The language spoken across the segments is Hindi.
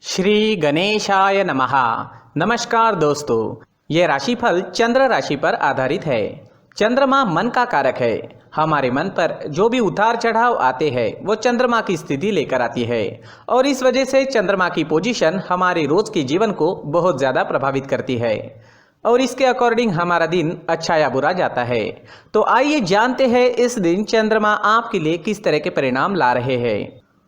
श्री गणेशाय नमः। नमस्कार दोस्तों, ये राशिफल चंद्र राशि पर आधारित है। चंद्रमा मन का कारक है। हमारे मन पर जो भी उतार चढ़ाव आते हैं वो चंद्रमा की स्थिति लेकर आती है और इस वजह से चंद्रमा की पोजीशन हमारे रोज के जीवन को बहुत ज़्यादा प्रभावित करती है और इसके अकॉर्डिंग हमारा दिन अच्छा या बुरा जाता है। तो आइए जानते हैं इस दिन चंद्रमा आपके लिए किस तरह के परिणाम ला रहे हैं।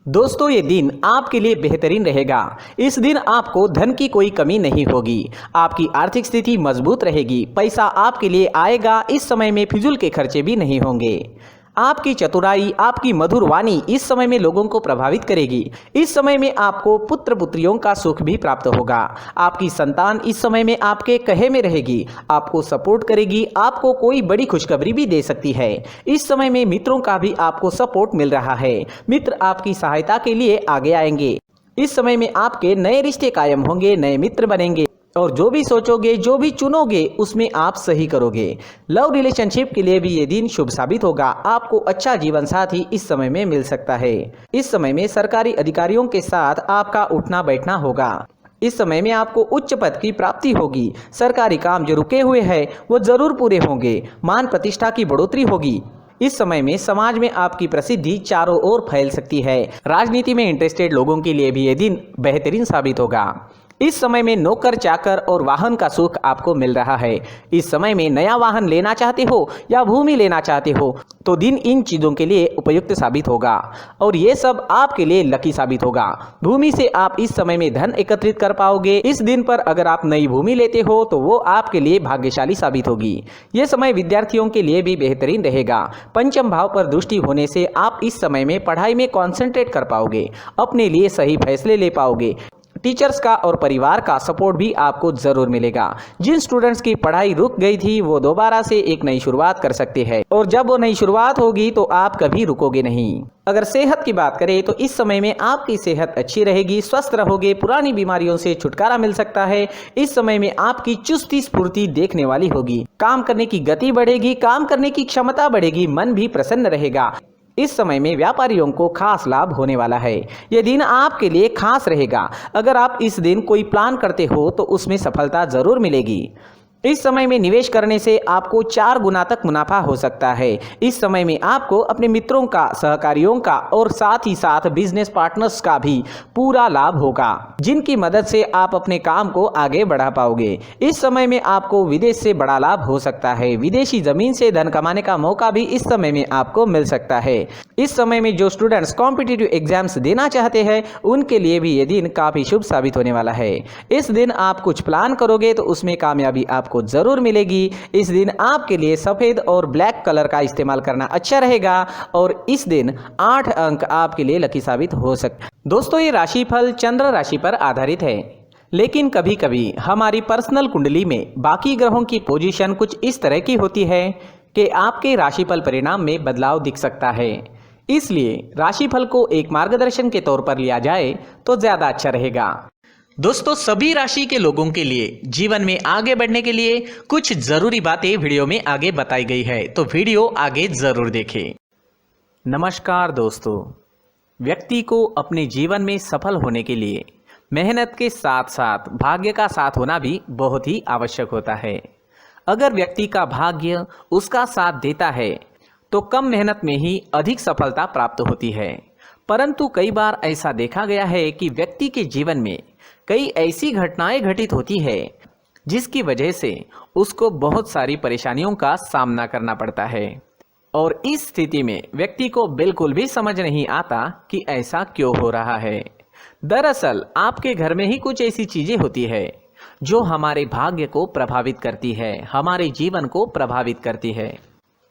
दोस्तों, ये दिन आपके लिए बेहतरीन रहेगा। इस दिन आपको धन की कोई कमी नहीं होगी। आपकी आर्थिक स्थिति मजबूत रहेगी। पैसा आपके लिए आएगा। इस समय में फिजूल के खर्चे भी नहीं होंगे। आपकी चतुराई, आपकी मधुर वाणी इस समय में लोगों को प्रभावित करेगी। इस समय में आपको पुत्र पुत्रियों का सुख भी प्राप्त होगा। आपकी संतान इस समय में आपके कहे में रहेगी, आपको सपोर्ट करेगी। आपको कोई बड़ी खुशखबरी भी दे सकती है। इस समय में मित्रों का भी आपको सपोर्ट मिल रहा है। मित्र आपकी सहायता के लिए आगे आएंगे। इस समय में आपके नए रिश्ते कायम होंगे, नए मित्र बनेंगे और जो भी सोचोगे, जो भी चुनोगे उसमें आप सही करोगे। लव रिलेशनशिप के लिए भी ये दिन शुभ साबित होगा। आपको अच्छा जीवन साथी इस समय में मिल सकता है। इस समय में सरकारी अधिकारियों के साथ आपका उठना बैठना होगा। इस समय में आपको उच्च पद की प्राप्ति होगी। सरकारी काम जो रुके हुए हैं वो जरूर पूरे होंगे। मान प्रतिष्ठा की बढ़ोतरी होगी। इस समय में समाज में आपकी प्रसिद्धि चारों ओर फैल सकती है। राजनीति में इंटरेस्टेड लोगों के लिए भी ये दिन बेहतरीन साबित होगा। इस समय में नौकर चाकर और वाहन का सुख आपको मिल रहा है। इस समय में नया वाहन लेना चाहते हो या भूमि लेना चाहते हो तो दिन इन चीज़ों के लिए उपयुक्त साबित होगा और ये सब आपके लिए लकी साबित होगा। भूमि से आप इस समय में धन एकत्रित कर पाओगे। इस दिन पर अगर आप नई भूमि लेते हो तो वो आपके लिए भाग्यशाली साबित होगी। ये समय विद्यार्थियों के लिए भी बेहतरीन रहेगा। पंचम भाव पर दृष्टि होने से आप इस समय में पढ़ाई में कॉन्सेंट्रेट कर पाओगे, अपने लिए सही फैसले ले पाओगे। टीचर्स का और परिवार का सपोर्ट भी आपको जरूर मिलेगा। जिन स्टूडेंट्स की पढ़ाई रुक गई थी वो दोबारा से एक नई शुरुआत कर सकते हैं और जब वो नई शुरुआत होगी तो आप कभी रुकोगे नहीं। अगर सेहत की बात करें तो इस समय में आपकी सेहत अच्छी रहेगी, स्वस्थ रहोगे। पुरानी बीमारियों से छुटकारा मिल सकता है। इस समय में आपकी चुस्ती स्फूर्ति देखने वाली होगी। काम करने की गति बढ़ेगी, काम करने की क्षमता बढ़ेगी, मन भी प्रसन्न रहेगा। इस समय में व्यापारियों को खास लाभ होने वाला है। यह दिन आपके लिए खास रहेगा। अगर आप इस दिन कोई प्लान करते हो तो उसमें सफलता जरूर मिलेगी। इस समय में निवेश करने से आपको 4 गुना तक मुनाफा हो सकता है। इस समय में आपको अपने मित्रों का, सहकारियों का और साथ ही साथ बिजनेस पार्टनर्स का भी पूरा लाभ होगा, जिनकी मदद से आप अपने काम को आगे बढ़ा पाओगे। इस समय में आपको विदेश से बड़ा लाभ हो सकता है। विदेशी जमीन से धन कमाने का मौका भी इस समय में आपको मिल सकता है। इस समय में जो स्टूडेंट्स कॉम्पिटिटिव एग्जाम्स देना चाहते हैं उनके लिए भी ये दिन काफ़ी शुभ साबित होने वाला है। इस दिन आप कुछ प्लान करोगे तो उसमें कामयाबी आपको जरूर मिलेगी। इस दिन आपके लिए सफेद और ब्लैक कलर का इस्तेमाल करना अच्छा रहेगा और इस दिन 8 अंक आपके लिए लकी साबित हो सकते हैं। दोस्तों, ये राशिफल चंद्र राशि पर आधारित है, लेकिन कभी कभी हमारी पर्सनल कुंडली में बाकी ग्रहों की पोजीशन कुछ इस तरह की होती है कि आपके राशिफल परिणाम में बदलाव दिख सकता है। इसलिए राशिफल को एक मार्गदर्शन के तौर पर लिया जाए तो ज्यादा अच्छा रहेगा। दोस्तों, सभी राशि के लोगों के लिए जीवन में आगे बढ़ने के लिए कुछ जरूरी बातें वीडियो में आगे बताई गई है, तो वीडियो आगे जरूर देखें। नमस्कार दोस्तों, व्यक्ति को अपने जीवन में सफल होने के लिए मेहनत के साथ साथ भाग्य का साथ होना भी बहुत ही आवश्यक होता है। अगर व्यक्ति का भाग्य उसका साथ देता है तो कम मेहनत में ही अधिक सफलता प्राप्त होती है। परंतु कई बार ऐसा देखा गया है कि व्यक्ति के जीवन में कई ऐसी घटनाएं घटित होती है जिसकी वजह से उसको बहुत सारी परेशानियों का सामना करना पड़ता है और इस स्थिति में व्यक्ति को बिल्कुल भी समझ नहीं आता कि ऐसा क्यों हो रहा है। दरअसल आपके घर में ही कुछ ऐसी चीजें होती है जो हमारे भाग्य को प्रभावित करती है, हमारे जीवन को प्रभावित करती है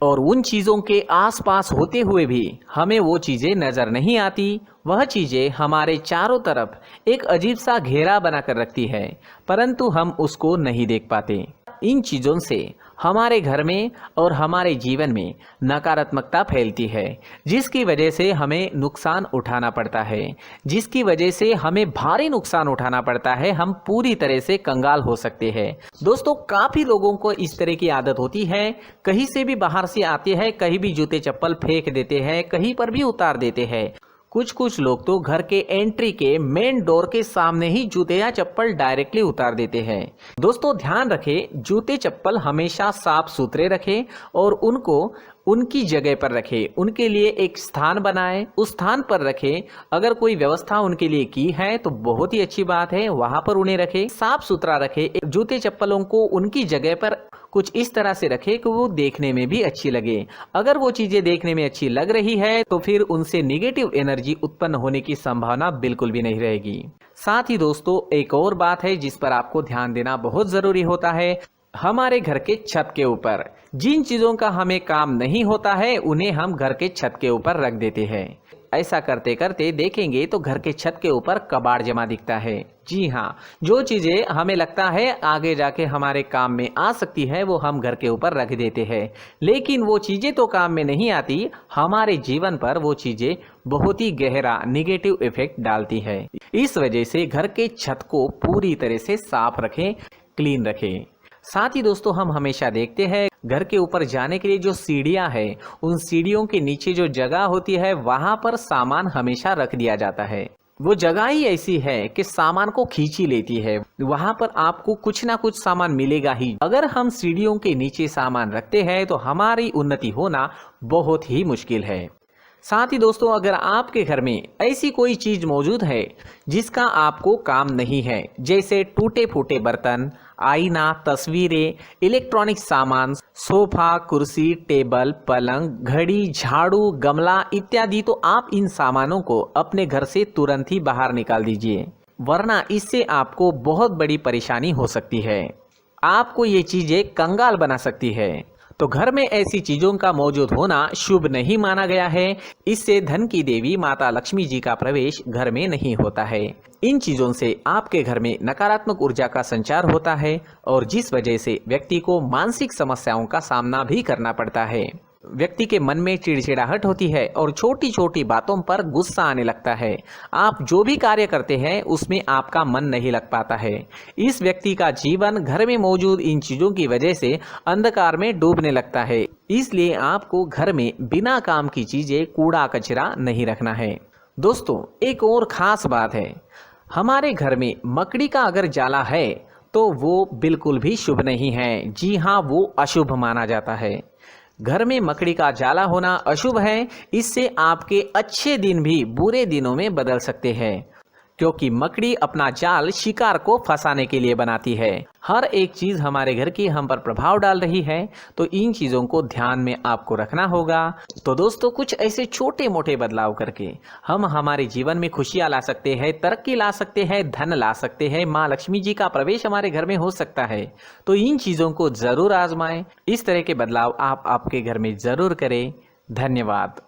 और उन चीज़ों के आसपास होते हुए भी हमें वो चीज़ें नज़र नहीं आती। वह चीज़ें हमारे चारों तरफ एक अजीब सा घेरा बनाकर रखती है, परंतु हम उसको नहीं देख पाते। इन चीज़ों से हमारे घर में और हमारे जीवन में नकारात्मकता फैलती है, जिसकी वजह से हमें नुकसान उठाना पड़ता है, जिसकी वजह से हमें भारी नुकसान उठाना पड़ता है। हम पूरी तरह से कंगाल हो सकते हैं। दोस्तों, काफ़ी लोगों को इस तरह की आदत होती है, कहीं से भी बाहर से आते हैं, कहीं भी जूते चप्पल फेंक देते हैं, कहीं पर भी उतार देते हैं। कुछ कुछ लोग तो घर के एंट्री के मेन डोर के सामने ही जूते या चप्पल डायरेक्टली उतार देते हैं। दोस्तों ध्यान रखें, जूते चप्पल हमेशा साफ सुथरे रखें और उनको उनकी जगह पर रखें। उनके लिए एक स्थान बनाएं, उस स्थान पर रखें। अगर कोई व्यवस्था उनके लिए की है तो बहुत ही अच्छी बात है, वहां पर उन्हें रखें। साफ सुथरा रखें। जूते चप्पलों को उनकी जगह पर कुछ इस तरह से रखें कि वो देखने में भी अच्छी लगे। अगर वो चीजें देखने में अच्छी लग रही है तो फिर उनसे नेगेटिव एनर्जी उत्पन्न होने की संभावना बिल्कुल भी नहीं रहेगी। साथ ही दोस्तों एक और बात है जिस पर आपको ध्यान देना बहुत जरूरी होता है। हमारे घर के छत के ऊपर जिन चीजों का हमें काम नहीं होता है उन्हें हम घर के छत के ऊपर रख देते हैं। ऐसा करते करते देखेंगे तो घर के छत के ऊपर कबाड़ जमा दिखता है। जी हाँ, जो चीजें हमें लगता है आगे जाके हमारे काम में आ सकती है वो हम घर के ऊपर रख देते हैं, लेकिन वो चीजें तो काम में नहीं आती, हमारे जीवन पर वो चीजें बहुत ही गहरा निगेटिव इफेक्ट डालती है। इस वजह से घर के छत को पूरी तरह से साफ रखें, क्लीन रखें। साथ ही दोस्तों हम हमेशा देखते हैं घर के ऊपर जाने के लिए जो सीढ़ियां हैं, उन सीढ़ियों के नीचे जो जगह होती है वहां पर सामान हमेशा रख दिया जाता है। वो जगह ही ऐसी है कि सामान को खींच ही लेती है, वहां पर आपको कुछ ना कुछ सामान मिलेगा ही। अगर हम सीढ़ियों के नीचे सामान रखते हैं तो हमारी उन्नति होना बहुत ही मुश्किल है। साथ ही दोस्तों अगर आपके घर में ऐसी कोई चीज मौजूद है जिसका आपको काम नहीं है, जैसे टूटे फूटे बर्तन, आईना, तस्वीरें, इलेक्ट्रॉनिक सामान, सोफा, कुर्सी, टेबल, पलंग, घड़ी, झाड़ू, गमला इत्यादि, तो आप इन सामानों को अपने घर से तुरंत ही बाहर निकाल दीजिए, वरना इससे आपको बहुत बड़ी परेशानी हो सकती है। आपको ये चीजें कंगाल बना सकती है। तो घर में ऐसी चीजों का मौजूद होना शुभ नहीं माना गया है। इससे धन की देवी माता लक्ष्मी जी का प्रवेश घर में नहीं होता है। इन चीजों से आपके घर में नकारात्मक ऊर्जा का संचार होता है और जिस वजह से व्यक्ति को मानसिक समस्याओं का सामना भी करना पड़ता है। व्यक्ति के मन में चिड़चिड़ाहट होती है और छोटी छोटी बातों पर गुस्सा आने लगता है। आप जो भी कार्य करते हैं उसमें आपका मन नहीं लग पाता है। इस व्यक्ति का जीवन घर में मौजूद इन चीजों की वजह से अंधकार में डूबने लगता है। इसलिए आपको घर में बिना काम की चीजें, कूड़ा कचरा नहीं रखना है। दोस्तों एक और खास बात है, हमारे घर में मकड़ी का अगर जाला है तो वो बिल्कुल भी शुभ नहीं है। जी हाँ, वो अशुभ माना जाता है। घर में मकड़ी का जाला होना अशुभ है। इससे आपके अच्छे दिन भी बुरे दिनों में बदल सकते हैं, क्योंकि मकड़ी अपना जाल शिकार को फंसाने के लिए बनाती है। हर एक चीज हमारे घर की हम पर प्रभाव डाल रही है, तो इन चीजों को ध्यान में आपको रखना होगा। तो दोस्तों कुछ ऐसे छोटे मोटे बदलाव करके हम हमारे जीवन में खुशियां ला सकते हैं, तरक्की ला सकते हैं, धन ला सकते हैं, माँ लक्ष्मी जी का प्रवेश हमारे घर में हो सकता है। तो इन चीजों को जरूर आजमाएं। इस तरह के बदलाव आप आपके घर में जरूर करें। धन्यवाद।